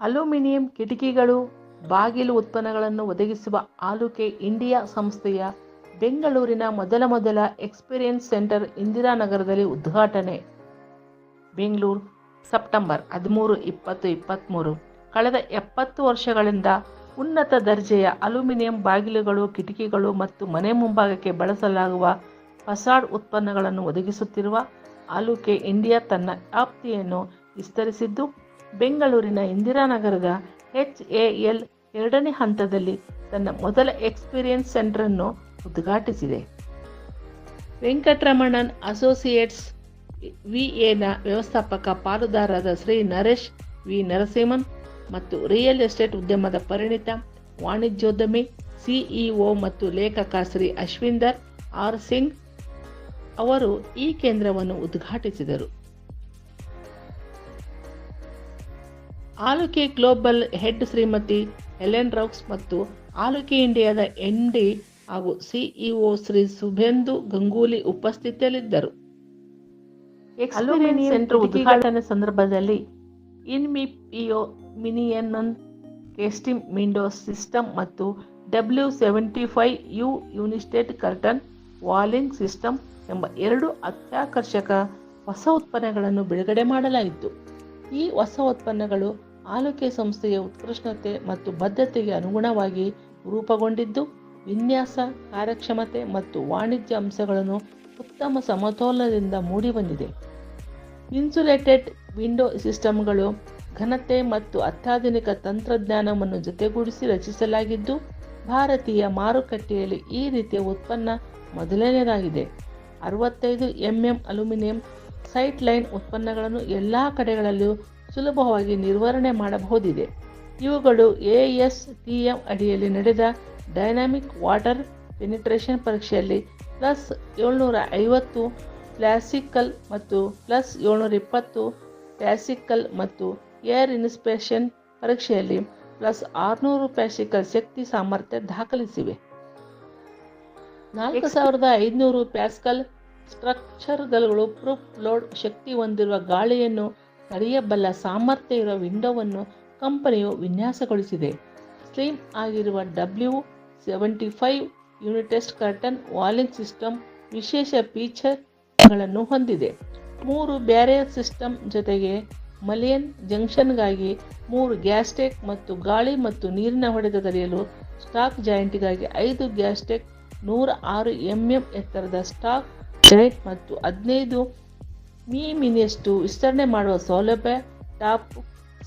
Aluminium ಕಿಟಕಿಗಳು, ಬಾಗಿಲು ಉತ್ಪನ್ನಗಳನ್ನು ಒದಗಿಸುವ ಆಲುಕೆ ಇಂಡಿಯಾ ಸಂಸ್ಥೆಯ ಬೆಂಗಳೂರಿನ ಮೊದಲ ಎಕ್ಸ್ಪೀರಿಯನ್ಸ್ ಸೆಂಟರ್ ಇಂದಿರಾನಗರದಲ್ಲಿ ಉದ್ಘಾಟನೆ. ಬೆಂಗಳೂರು, ಸೆಪ್ಟೆಂಬರ್ 13, 2023. ಕಳೆದ 70 ವರ್ಷಗಳಿಂದ ಉನ್ನತ ದರ್ಜೆಯ ಅಲ್ಯೂಮಿನಿಯಂ ಬಾಗಿಲುಗಳು, ಕಿಟಕಿಗಳು ಮತ್ತು ಮನೆ ಮುಂಭಾಗಕ್ಕೆ ಬಳಸಲಾಗುವ ಫಸಾಡ್ ಉತ್ಪನ್ನಗಳನ್ನು ಒದಗಿಸುತ್ತಿರುವ ಆಲುಕೆ ಇಂಡಿಯಾ ತನ್ನ ವ್ಯಾಪ್ತಿಯನ್ನು ವಿಸ್ತರಿಸಿದ್ದು, ಬೆಂಗಳೂರಿನ ಇಂದಿರಾನಗರದ HAL 2ನೇ ಹಂತದಲ್ಲಿ ತನ್ನ ಮೊದಲ ಎಕ್ಸ್ಪೀರಿಯನ್ಸ್ ಸೆಂಟರ್ ಅನ್ನು ಉದ್ಘಾಟಿಸಿದೆ. ವೆಂಕಟರಮಣನ್ ಅಸೋಸಿಯೇಟ್ಸ್ VAನ ವ್ಯವಸ್ಥಾಪಕ ಪಾಲುದಾರರಾದ ಶ್ರೀ ನರೇಶ್ ವಿ ನರಸಿಂಹನ್ ಮತ್ತು ರಿಯಲ್ ಎಸ್ಟೇಟ್ ಉದ್ಯಮದ ಪರಿಣಿತ ವಾಣಿಜ್ಯೋದ್ಯಮಿ, CEO ಮತ್ತು ಲೇಖಕ ಶ್ರೀ ಅಶ್ವಿಂದರ್ ಆರ್ ಸಿಂಗ್ ಅವರು ಈ ಕೇಂದ್ರವನ್ನು ಉದ್ಘಾಟಿಸಿದರು. ಆಲುಕೆ global head Shrimati Helen Roux ಮತ್ತು ಆಲುಕೆ ಇಂಡಿಯಾದ MD ಹಾಗೂ CEO ಶ್ರೀ ಶುಭೇಂದು ಗಂಗೂಲಿ ಉಪಸ್ಥಿತಿಯಲ್ಲಿದ್ದರು. ಅಲ್ಯೂಮಿನಿಯಂ ಸೆಂಟರ್ ಉದ್ಘಾಟನೆ ಸಂದರ್ಭದಲ್ಲಿ ಇನ್ಮಿಪಿಯೋ ಮಿನಿಯನ್ ಕೇಸ್ಟಿಂಗ್ ವಿಂಡೋ ಸಿಸ್ಟಮ್ ಮತ್ತು W75U ಯೂನಿಸ್ಟೇಟ್ ಕರ್ಟನ್ ವಾಲಿಂಗ್ ಸಿಸ್ಟಮ್ ಎಂಬ 2 ಅತ್ಯಾಕರ್ಷಕ ಹೊಸ ಉತ್ಪನ್ನಗಳನ್ನು ಬಿಡುಗಡೆ ಮಾಡಲಾಯಿತು. ಈ ಹೊಸ ಉತ್ಪನ್ನಗಳು ಆಲುಕೆ ಸಂಸ್ಥೆಯ ಉತ್ಕೃಷ್ಟತೆ ಮತ್ತು ಬದ್ಧತೆಗೆ ಅನುಗುಣವಾಗಿ ರೂಪುಗೊಂಡಿದ್ದು, ವಿನ್ಯಾಸ, ಕಾರ್ಯಕ್ಷಮತೆ ಮತ್ತು ವಾಣಿಜ್ಯ ಅಂಶಗಳನ್ನು ಉತ್ತಮ ಸಮತೋಲನದಿಂದ ಮೂಡಿಬಂದಿದೆ. ಇನ್ಸುಲೇಟೆಡ್ ವಿಂಡೋ ಸಿಸ್ಟಮ್ಗಳು ಘನತೆ ಮತ್ತು ಅತ್ಯಾಧುನಿಕ ತಂತ್ರಜ್ಞಾನವನ್ನು ಜೊತೆಗೂಡಿಸಿ ರಚಿಸಲಾಗಿದ್ದು, ಭಾರತೀಯ ಮಾರುಕಟ್ಟೆಯಲ್ಲಿ ಈ ರೀತಿಯ ಉತ್ಪನ್ನ ಮೊದಲನೆಯದಾಗಿದೆ. 65 mm ಅಲ್ಯೂಮಿನಿಯಂ ಸೈಟ್ ಲೈನ್ ಉತ್ಪನ್ನಗಳನ್ನು ಎಲ್ಲ ಕಡೆಗಳಲ್ಲೂ ಸುಲಭವಾಗಿ ನಿರ್ವಹಣೆ ಮಾಡಬಹುದಿದೆ. ಇವುಗಳು ASTM ಅಡಿಯಲ್ಲಿ ನಡೆದ ಡೈನಾಮಿಕ್ ವಾಟರ್ ಪೆನಿಟ್ರೇಷನ್ ಪರೀಕ್ಷೆಯಲ್ಲಿ +750 ಪ್ಯಾಸ್ಕಲ್ ಮತ್ತು +720 ಪ್ಯಾಸ್ಕಲ್ ಮತ್ತು ಏರ್ ಇನ್ಸ್ಪೆಕ್ಷನ್ ಪರೀಕ್ಷೆಯಲ್ಲಿ +600 ಪ್ಯಾಸ್ಕಲ್ ಶಕ್ತಿ ಸಾಮರ್ಥ್ಯ ದಾಖಲಿಸಿವೆ. 4500 ಪ್ಯಾಸ್ಕಲ್ ಸ್ಟ್ರಕ್ಚರ್ಗಳು ಪ್ರೂಫ್ ಲೋಡ್ ಶಕ್ತಿ ಹೊಂದಿರುವ ಗಾಳಿಯನ್ನು ತಡೆಯಬಲ್ಲ ಸಾಮರ್ಥ್ಯ ಇರುವ ವಿಂಡೋವನ್ನು ಕಂಪನಿಯು ವಿನ್ಯಾಸಗೊಳಿಸಿದೆ. ಸ್ಲಿಮ್ ಆಗಿರುವ W75 ಯೂನಿಟೆಸ್ಟ್ ಕರ್ಟನ್ ವಾಲಿಂಗ್ ಸಿಸ್ಟಮ್ ವಿಶೇಷ ಫೀಚರ್ಗಳನ್ನು ಹೊಂದಿದೆ. 3 ಬ್ಯಾರಿಯರ್ ಸಿಸ್ಟಮ್ ಜೊತೆಗೆ ಮಲಿಯನ್ ಜಂಕ್ಷನ್ಗಾಗಿ 3 ಗ್ಯಾಸ್ಕೆಟ್ ಮತ್ತು ಗಾಳಿ ಮತ್ತು ನೀರಿನ ಹೊಡೆತ ತಡೆಯಲು ಸ್ಟಾಕ್ ಜಾಯಿಂಟ್ಗಾಗಿ 5 ಗ್ಯಾಸ್ಕೆಟ್, 106 mm ಎತ್ತರದ ಸ್ಟಾಕ್ ಜಾಯಿಂಟ್ ಮತ್ತು 15 ಮಿಮಿಯಷ್ಟು ವಿಸ್ತರಣೆ ಮಾಡುವ ಸೌಲಭ್ಯ. ಟಾಪ್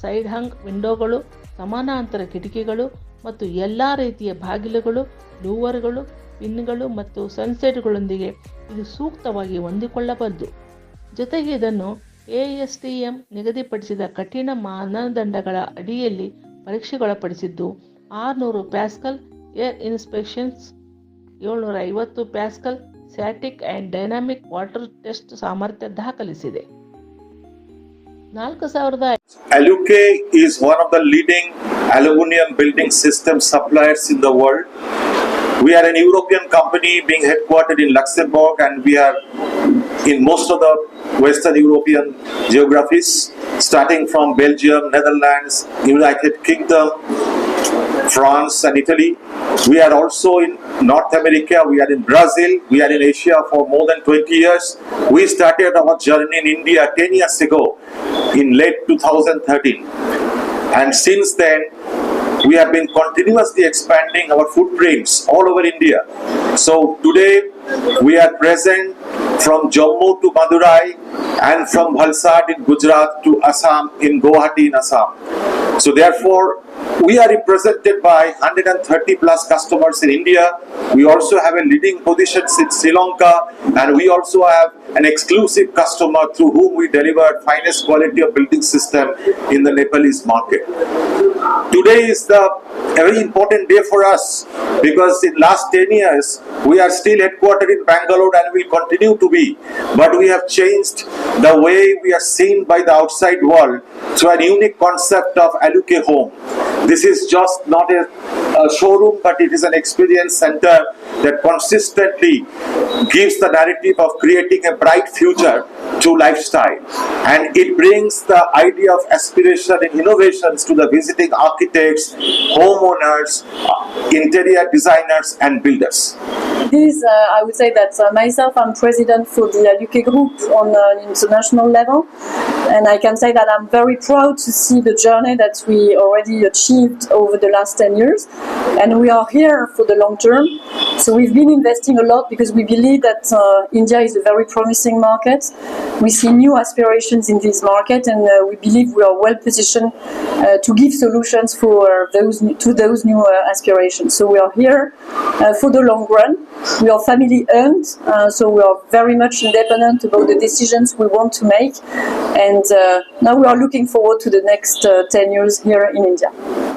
ಸೈಡ್ ಹಂಗ್ ವಿಂಡೋಗಳು, ಸಮಾನಾಂತರ ಕಿಟಕಿಗಳು ಮತ್ತು ಎಲ್ಲ ರೀತಿಯ ಬಾಗಿಲುಗಳು, ಲೂವರ್ಗಳು, ಪಿನ್ಗಳು ಮತ್ತು ಸನ್ಸೆಟ್ಗಳೊಂದಿಗೆ ಇದು ಸೂಕ್ತವಾಗಿ ಹೊಂದಿಕೊಳ್ಳಬಹುದು. ಜೊತೆಗೆ ಇದನ್ನು ASTM ನಿಗದಿಪಡಿಸಿದ ಕಠಿಣ ಮಾನದಂಡಗಳ ಅಡಿಯಲ್ಲಿ ಪರೀಕ್ಷೆಗೊಳಪಡಿಸಿದ್ದು, 600 pascal air inspections, 750 pascal static and dynamic water test ಸಾಮರ್ಥ್ಯ ದಾಖಲಿಸಿದೆ. 4000 Aluke is one of the leading aluminum building system suppliers in the world. We are an European company being headquartered in Luxembourg, and we are in most of the Western European geographies, starting from Belgium, Netherlands, United Kingdom, France and Italy. We are also in North America, we are in Brazil, we are in Asia for more than 20 years. We started our journey in India 10 years ago in late 2013. And since then, we have been continuously expanding our footprints all over India. So today, we are present from Jammu to Madurai and from Valsad in Gujarat to Assam in Guwahati in Assam. So therefore, we are represented by 130 plus customers in India. We also have a leading position in Sri Lanka, and we also have an exclusive customer through whom we deliver finest quality of building system in the Nepalese market. Today is a very important day for us because in last 10 years we are still headquartered in Bangalore and will continue to be, but we have changed the way we are seen by the outside world through a unique concept of Aluke Home. This is just not a a showroom, but it is an experience center that consistently gives the narrative of creating a bright future to lifestyle. And it brings the idea of aspiration and innovations to the visiting architects, homeowners, interior designers, and builders. This, I would say that myself, I'm president for the Luque Group on an international level, and I can say that I'm very proud to see the journey that we already achieved over the last 10 years, and we are here for the long term. So we've been investing a lot because we believe that India is a very promising market. We see new aspirations in this market, and we believe we are well positioned to give solutions for those new aspirations. So we are here for the long run. We are family owned, so we are very much independent about the decisions we want to make. And now we are looking forward to the next 10 years here in India.